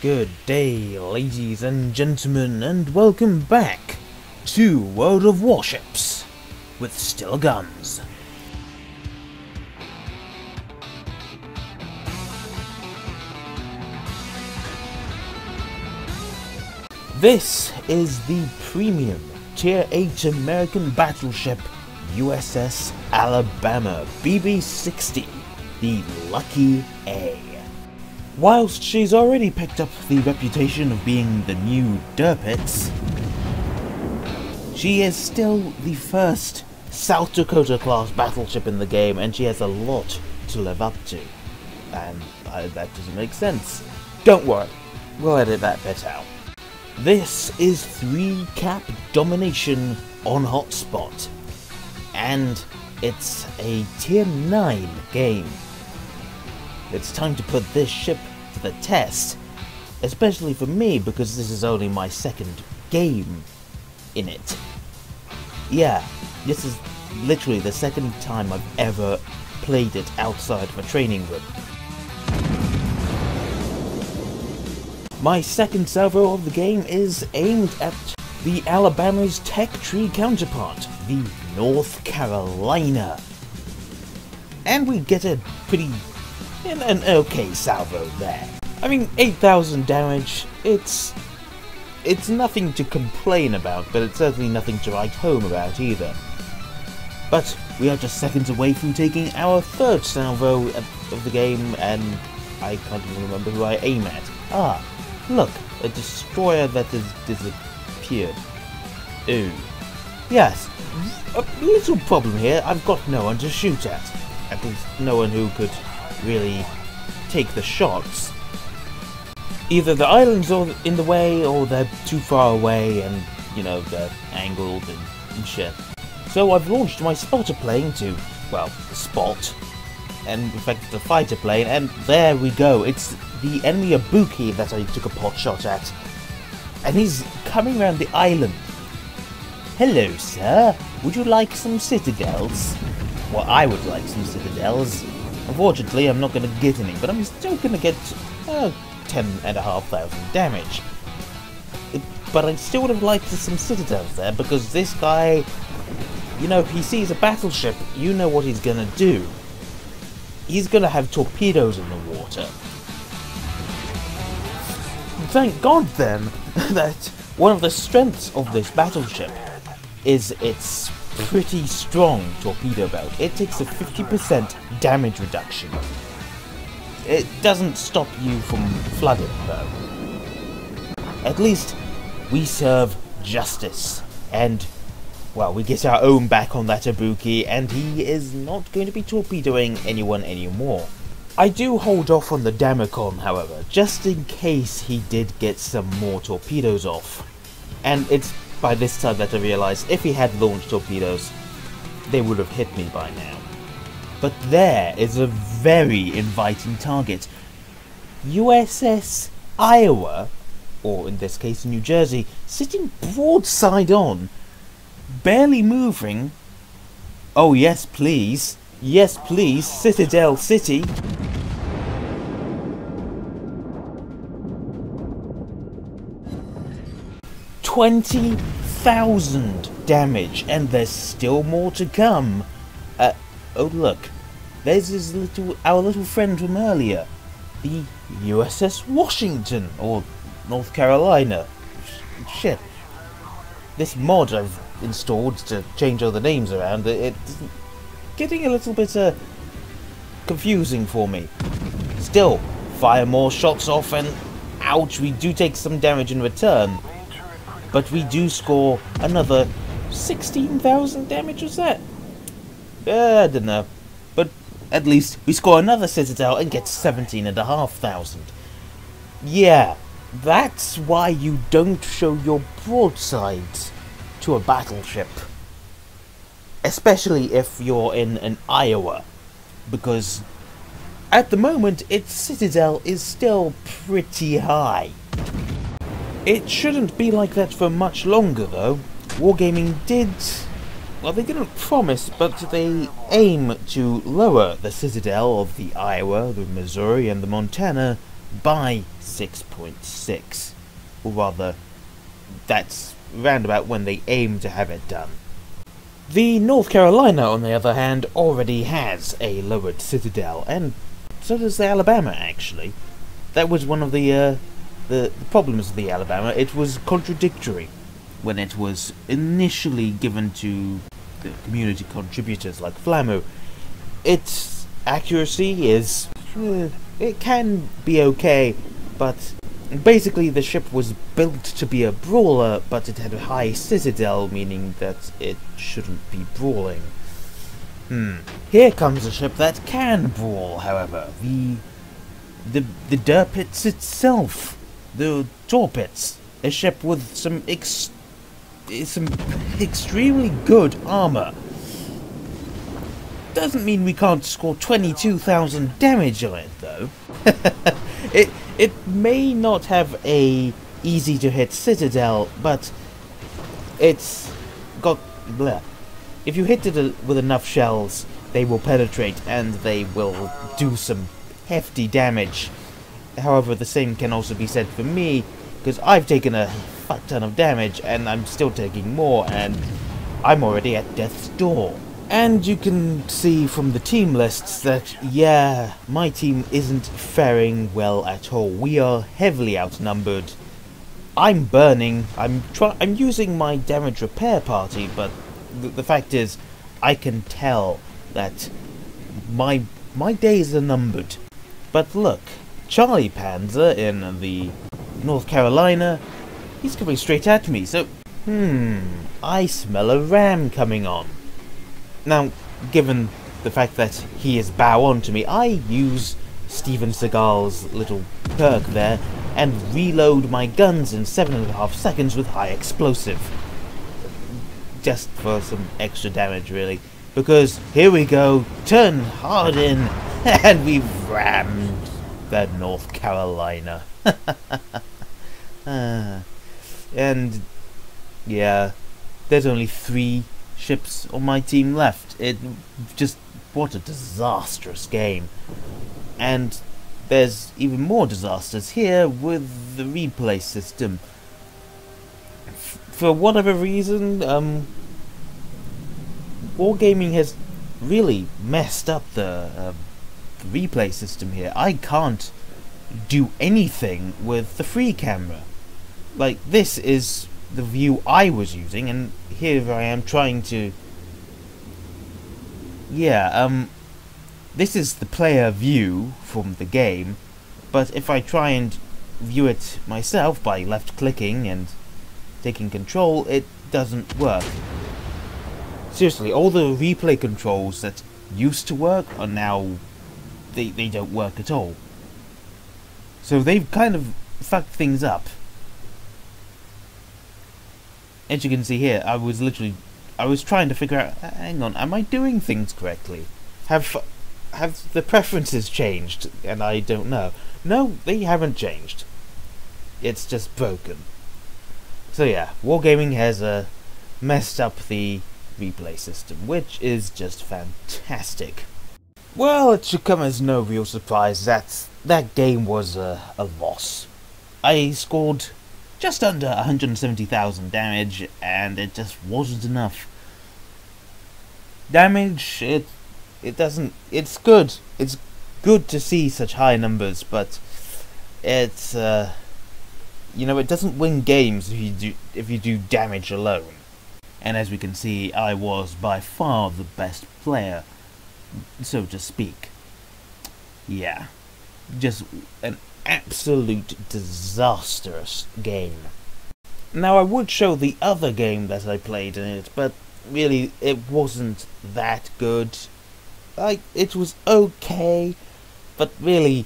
Good day, ladies and gentlemen, and welcome back to World of Warships with still guns. This is the premium Tier 8 American battleship USS Alabama BB-60, the Lucky A. Whilst she's already picked up the reputation of being the new Derpits, she is still the first South Dakota class battleship in the game, and she has a lot to live up to. And that doesn't make sense. Don't worry, we'll edit that bit out. This is 3 cap domination on hotspot, and it's a tier 9 game. It's time to put this ship to the test, especially for me because this is only my second game in it. Yeah, this is literally the second time I've ever played it outside of a training room. My second salvo of the game is aimed at the Alabama's tech tree counterpart, the North Carolina. And we get a pretty an okay salvo there. I mean, 8,000 damage, it's nothing to complain about, but it's certainly nothing to write home about either. But we are just seconds away from taking our third salvo of the game, and I can't even remember who I aim at. Ah, look, a destroyer that has disappeared. Ooh. Yes, a little problem here, I've got no one to shoot at. At least no one who could really take the shots. Either the island's in the way, or they're too far away and, you know, they're angled and shit. So I've launched my spotter plane to, well, spot, and in fact it's a fighter plane, and there we go. It's the enemy Ibuki that I took a pot shot at. And he's coming around the island. Hello, sir. Would you like some citadels? Well, I would like some citadels. Unfortunately, I'm not going to get any, but I'm still going to get 10,500 damage. But I still would have liked some citadels there, because this guy, you know, if he sees a battleship, you know what he's going to do. He's going to have torpedoes in the water. Thank God, then, that one of the strengths of this battleship is its pretty strong torpedo belt. It takes a 50% damage reduction. It doesn't stop you from flooding, though. At least we serve justice, and, well, we get our own back on that Ibuki, and he is not going to be torpedoing anyone anymore. I do hold off on the Damacon, however, just in case he did get some more torpedoes off. And it's by this time that I realised if he had launched torpedoes, they would have hit me by now. But there is a very inviting target. USS Iowa, or in this case New Jersey, sitting broadside on, barely moving. Oh yes please, Citadel City. $20,000 damage, and there's still more to come. Oh look, there's our little friend from earlier, the USS Washington, or North Carolina. Shit. This mod I've installed to change all the names around, it's getting a little bit confusing for me. Still, fire more shots off and ouch, we do take some damage in return. But we do score another 16,000 damage, was that? I don't know. But at least we score another Citadel and get 17,500. Yeah, that's why you don't show your broadsides to a battleship. Especially if you're in an Iowa. Because at the moment, its Citadel is still pretty high. It shouldn't be like that for much longer, though. Wargaming did well, they didn't promise, but they aim to lower the citadel of the Iowa, the Missouri, and the Montana by 6.6. Or rather, that's roundabout when they aim to have it done. The North Carolina, on the other hand, already has a lowered citadel, and so does the Alabama, actually. That was one of the problems of the Alabama. It was contradictory when it was initially given to the community contributors like Flammo. Its accuracy is... it can be okay, but basically the ship was built to be a brawler, but it had a high citadel, meaning that it shouldn't be brawling. Here comes a ship that can brawl, however. The Derpitz itself. The Torpitz. A ship with some extremely good armor. Doesn't mean we can't score 22,000 damage on it, though. It may not have a easy to hit citadel, but it's got... bleh. If you hit it with enough shells, they will penetrate and they will do some hefty damage. However, the same can also be said for me, because I've taken a fuck ton of damage and I'm still taking more, and I'm already at death's door. And you can see from the team lists that, yeah, my team isn't faring well at all. We are heavily outnumbered. I'm burning. I'm using my damage repair party, but the fact is, I can tell that my days are numbered. But look, Charlie Panzer in the North Carolina, he's coming straight at me, so, I smell a ram coming on. Now, given the fact that he is bow on to me, I use Steven Seagal's little perk there and reload my guns in 7.5 seconds with high explosive. Just for some extra damage, really. Because, here we go, turn hard in, and we've rammed the North Carolina. And, yeah, there's only 3 ships on my team left. What a disastrous game. And there's even more disasters here with the replay system. For whatever reason, Wargaming has really messed up the replay system here. I can't do anything with the free camera. Like, this is the view I was using, and here I am trying to... Yeah, this is the player view from the game, but if I try and view it myself by left-clicking and taking control, it doesn't work. Seriously, all the replay controls that used to work are now... they don't work at all. So they've kind of fucked things up. As you can see here, I was trying to figure out, hang on, am I doing things correctly? Have the preferences changed? And I don't know. No, they haven't changed. It's just broken. So yeah, Wargaming has messed up the replay system, which is just fantastic. Well, it should come as no real surprise that that game was a loss. I scored just under 170,000 damage, and it just wasn't enough. Damage, it's good. It's good to see such high numbers, but it's, you know, it doesn't win games if you do damage alone. And as we can see, I was by far the best player, so to speak. Yeah, just an absolute disastrous game. Now, I would show the other game that I played in it, but really, it wasn't that good. It was okay, but really,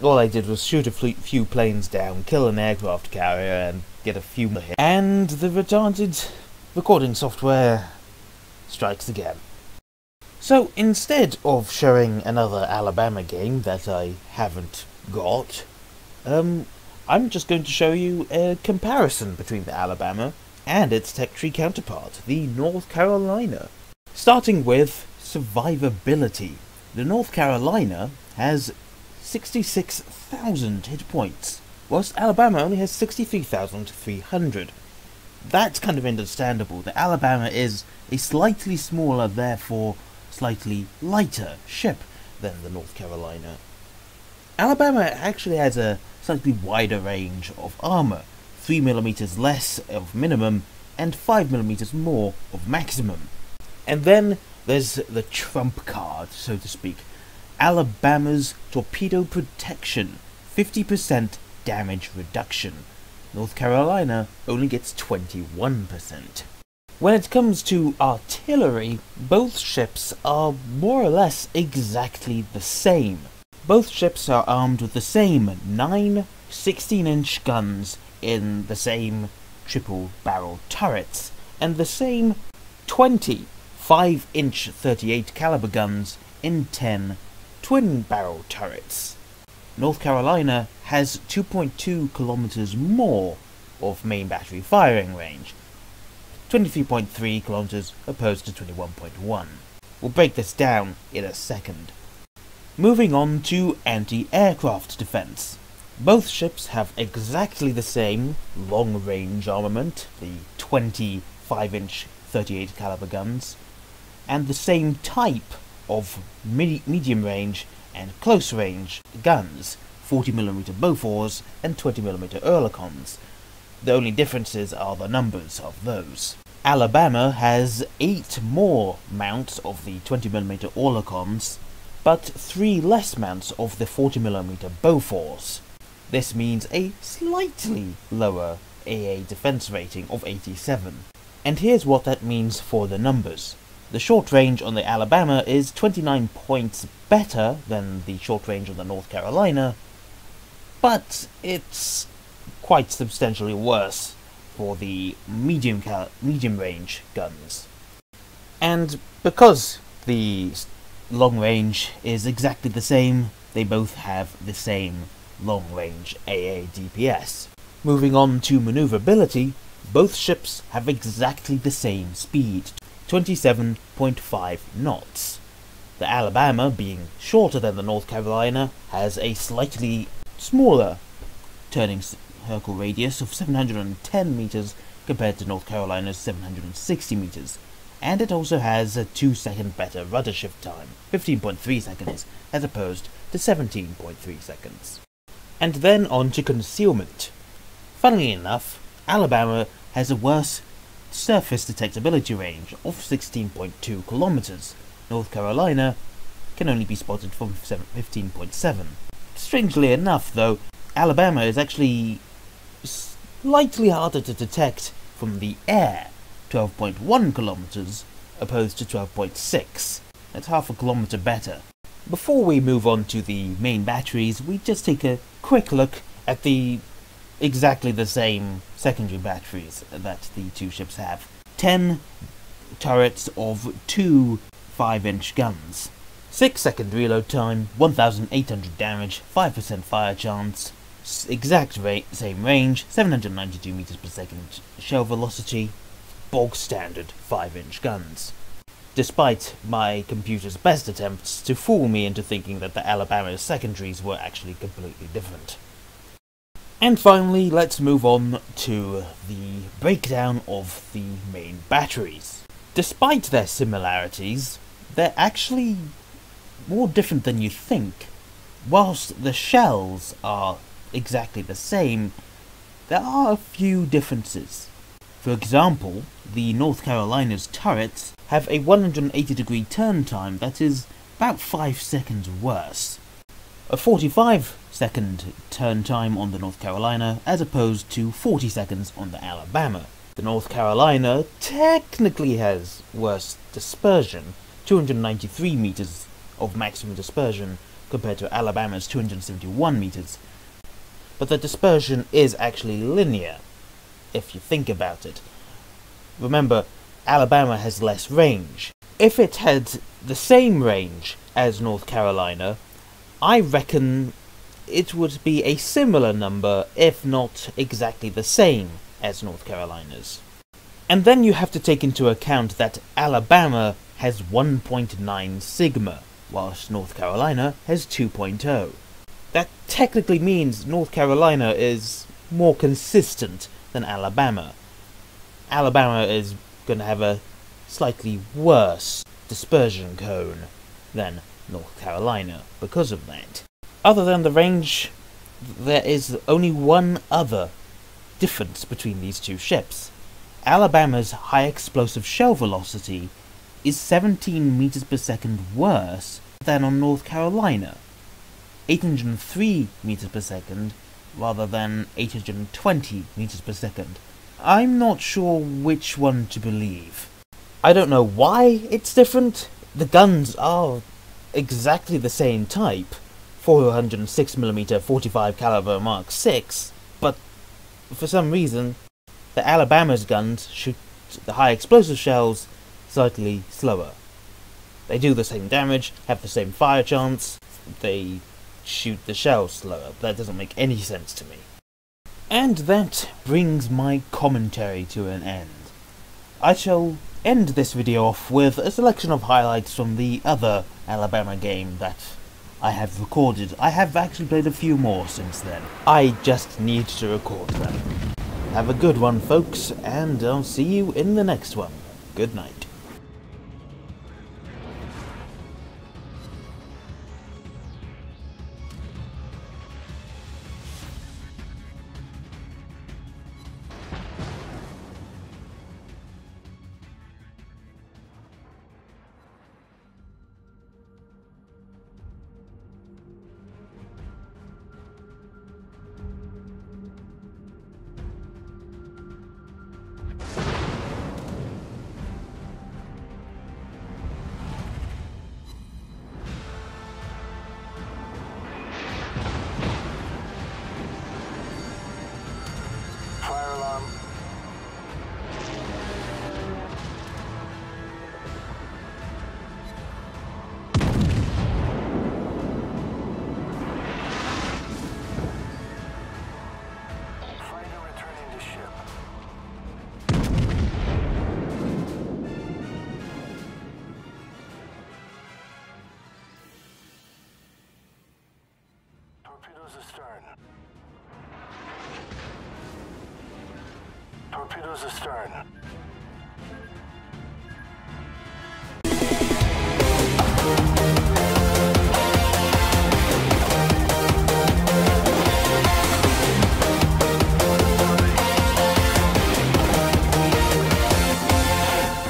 all I did was shoot a few planes down, kill an aircraft carrier, and get a few more hits. And the retarded recording software strikes again. So, instead of showing another Alabama game that I haven't got, I'm just going to show you a comparison between the Alabama and its tech tree counterpart, the North Carolina. Starting with survivability, the North Carolina has 66,000 hit points, whilst Alabama only has 63,300. That's kind of understandable. The Alabama is a slightly smaller, therefore slightly lighter ship than the North Carolina. Alabama actually has a slightly wider range of armour, 3mm less of minimum and 5mm more of maximum. And then there's the trump card, so to speak. Alabama's torpedo protection, 50% damage reduction. North Carolina only gets 21%. When it comes to artillery, both ships are more or less exactly the same. Both ships are armed with the same 9 16-inch guns in the same triple-barrel turrets, and the same 20 5-inch 38 caliber guns in 10 twin-barrel turrets. North Carolina has 2.2 kilometers more of main battery firing range, 23.3 kilometers opposed to 21.1. We'll break this down in a second. Moving on to anti-aircraft defense. Both ships have exactly the same long-range armament, the 20 5-inch 38 caliber guns, and the same type of medium-range and close-range guns, 40mm Bofors and 20mm Oerlikons. The only differences are the numbers of those. Alabama has 8 more mounts of the 20mm Oerlikons, but 3 less mounts of the 40mm Bofors. This means a slightly lower AA defense rating of 87. And here's what that means for the numbers. The short range on the Alabama is 29 points better than the short range on the North Carolina, but it's quite substantially worse for the medium range guns. And because the long range is exactly the same, they both have the same long range AA DPS. Moving on to maneuverability, both ships have exactly the same speed, 27.5 knots. The Alabama, being shorter than the North Carolina, has a slightly smaller turning circle radius of 710 meters compared to North Carolina's 760 meters, and it also has a 2-second better rudder shift time, 15.3 seconds, as opposed to 17.3 seconds. And then on to concealment. Funnily enough, Alabama has a worse surface detectability range of 16.2 kilometers. North Carolina can only be spotted from 15.7. Strangely enough, though, Alabama is actually slightly harder to detect from the air, 12.1 kilometers opposed to 12.6. That's half a kilometer better. Before we move on to the main batteries, we just take a quick look at the exactly the same secondary batteries that the two ships have. 10 turrets of 2 5-inch guns. 6-second reload time, 1,800 damage, 5% fire chance, exact same range, 792 meters per second shell velocity, bog standard 5-inch guns. Despite my computer's best attempts to fool me into thinking that the Alabama's secondaries were actually completely different. And finally, let's move on to the breakdown of the main batteries. Despite their similarities, they're actually more different than you think. Whilst the shells are exactly the same, there are a few differences. For example, the North Carolina's turrets have a 180-degree turn time that is about 5 seconds worse. A 45-second turn time on the North Carolina as opposed to 40 seconds on the Alabama. The North Carolina technically has worse dispersion, 293 meters of maximum dispersion compared to Alabama's 271 meters. But the dispersion is actually linear, if you think about it. Remember, Alabama has less range. If it had the same range as North Carolina, I reckon it would be a similar number, if not exactly the same as North Carolina's. And then you have to take into account that Alabama has 1.9 sigma, whilst North Carolina has 2.0. That technically means North Carolina is more consistent than Alabama. Alabama is going to have a slightly worse dispersion cone than North Carolina because of that. Other than the range, there is only one other difference between these two ships. Alabama's high explosive shell velocity is 17 meters per second worse than on North Carolina, 803 meters per second rather than 820 meters per second. I'm not sure which one to believe. I don't know why it's different. The guns are exactly the same type, 406mm 45 caliber Mark 6, but for some reason the Alabama's guns shoot the high explosive shells slightly slower. They do the same damage, have the same fire chance, they shoot the shells slower. That doesn't make any sense to me. And that brings my commentary to an end. I shall end this video off with a selection of highlights from the other Alabama game that I have recorded. I have actually played a few more since then. I just need to record them. Have a good one, folks, and I'll see you in the next one. Good night. Torpedoes astern.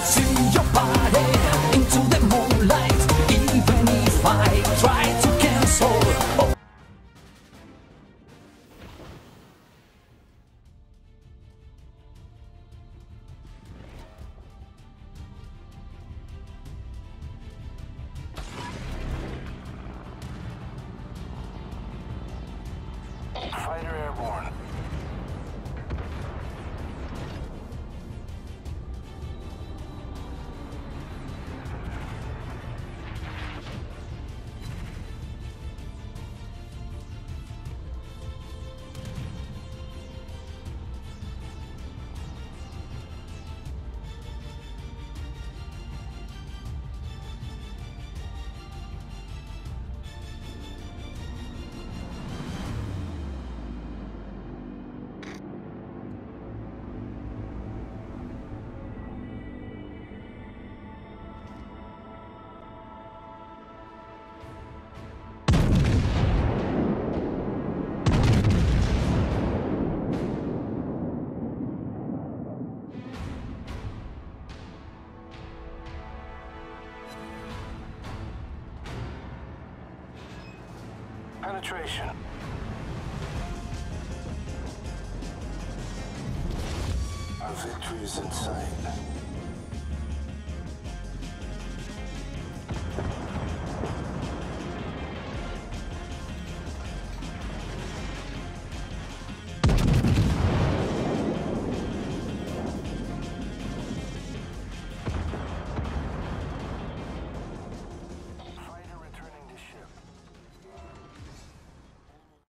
See your body into the moonlight, even if I try to cancel. Fighter airborne. Penetration. Our victory is in sight.